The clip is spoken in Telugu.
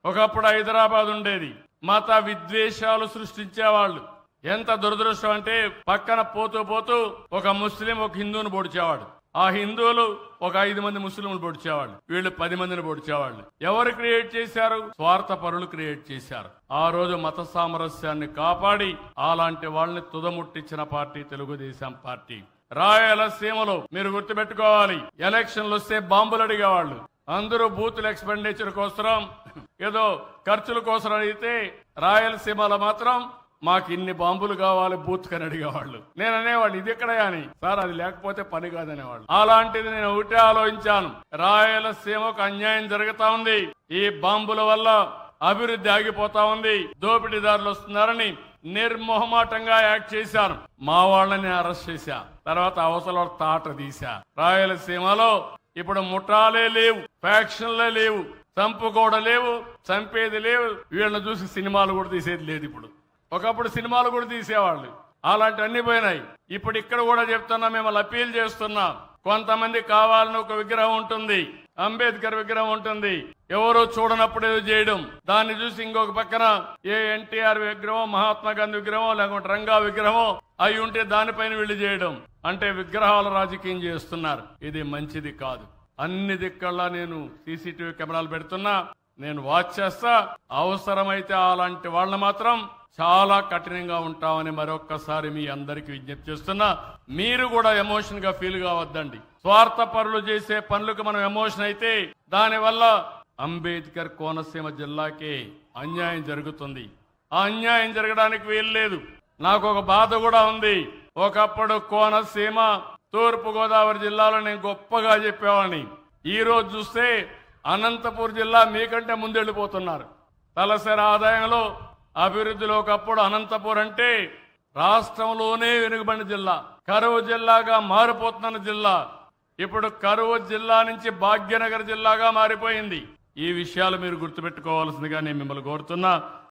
ఒకప్పుడు హైదరాబాద్ ఉండేది. మత విద్వేషాలు సృష్టించేవాళ్ళు. ఎంత దురదృష్టం అంటే పక్కన పోతూ పోతూ ఒక ముస్లిం ఒక హిందువును పొడిచేవాడు. ఆ హిందువులు ఒక 5 మంది ముస్లింలు పొడిచేవాళ్ళు. వీళ్ళు 10 మందిని పొడిచేవాళ్ళు. ఎవరు క్రియేట్ చేశారు? స్వార్థపరులు క్రియేట్ చేశారు. ఆ రోజు మత సామరస్యాన్ని కాపాడి అలాంటి వాళ్ళని తుదముట్టించిన పార్టీ తెలుగుదేశం పార్టీ. రాయలసీమలో మీరు గుర్తుపెట్టుకోవాలి, ఎలక్షన్లు వస్తే బాంబులు అడిగేవాళ్ళు. అందరూ బూతుల ఎక్స్పెండిచర్ కోసం ఏదో ఖర్చుల కోసం అడిగితే రాయలసీమలో మాత్రం మాకు ఇన్ని బాంబులు కావాలి బూత్ కని అడిగేవాళ్ళు. నేను అనేవాళ్ళు ఇది ఎక్కడ అని. సార్ అది లేకపోతే పని కాదనేవాళ్ళు. అలాంటిది నేను ఒకటే ఆలోచించాను, రాయలసీమకు అన్యాయం జరుగుతా ఉంది. ఈ బాంబుల వల్ల అభివృద్ధి ఆగిపోతా ఉంది, దోపిడీదారులు వస్తున్నారని నిర్మోహమాటంగా యాక్ట్ చేశాను. మా వాళ్ళని అరెస్ట్ చేశా. తర్వాత అవసరం తాట తీశా. రాయలసీమలో ఇప్పుడు ముఠాలే లేవు, ఫ్యాక్షన్లే లేవు, చంపుకోవడం లేవు, చంపేది లేవు. వీళ్ళని చూసి సినిమాలు కూడా తీసేది లేదు. ఇప్పుడు ఒకప్పుడు సినిమాలు కూడా తీసేవాళ్ళు. అలాంటి అన్ని పోయినాయి. ఇప్పుడు ఇక్కడ కూడా చెప్తున్నా, మిమ్మల్ని అప్పీల్ చేస్తున్నా. కొంతమంది కావాలని ఒక విగ్రహం ఉంటుంది, అంబేద్కర్ విగ్రహం ఉంటుంది, ఎవరో చూడనప్పుడు ఏదో చేయడం, దాన్ని చూసి ఇంకొక పక్కన ఏ ఎన్టీఆర్ విగ్రహం, మహాత్మా గాంధీ విగ్రహం, లేకుంటే రంగా విగ్రహం అయి ఉంటే దానిపైన వీళ్ళు చేయడం, అంటే విగ్రహాల రాజకీయం చేస్తున్నారు. ఇది మంచిది కాదు. అన్ని దిక్కల్లా నేను సీసీటీవీ కెమెరాలు పెడుతున్నా, నేను వాచ్ చేస్తా. అవసరమైతే అలాంటి వాళ్ళని మాత్రం చాలా కఠినంగా ఉంటామని మరొక్కసారి మీ అందరికీ విజ్ఞప్తి చేస్తున్నా. మీరు కూడా ఎమోషన్ గా ఫీల్ కావద్దండి. స్వార్థపరులు చేసే పనులకు మనం ఎమోషన్ అయితే దానివల్ల అంబేద్కర్ కోనసీమ జిల్లాకే అన్యాయం జరుగుతుంది. ఆ అన్యాయం జరగడానికి వీల్లేదు. నాకు ఒక బాధ కూడా ఉంది. ఒకప్పుడు కోనసీమ, తూర్పు గోదావరి జిల్లాలో నేను గొప్పగా చెప్పేవాడిని. ఈ రోజు చూస్తే అనంతపూర్ జిల్లా మీకంటే ముందెళ్ళిపోతున్నారు. తలసరి ఆదాయంలో, అభివృద్ధిలో ఒకప్పుడు అనంతపూర్ అంటే రాష్ట్రంలోనే వెనుకబడిన జిల్లా, కరువు జిల్లాగా మారిపోతున్న జిల్లా. ఇప్పుడు కరువు జిల్లా నుంచి భాగ్యనగర్ జిల్లాగా మారిపోయింది. ఈ విషయాలు మీరు గుర్తుపెట్టుకోవాల్సిందిగా నేను మిమ్మల్ని కోరుతున్నా.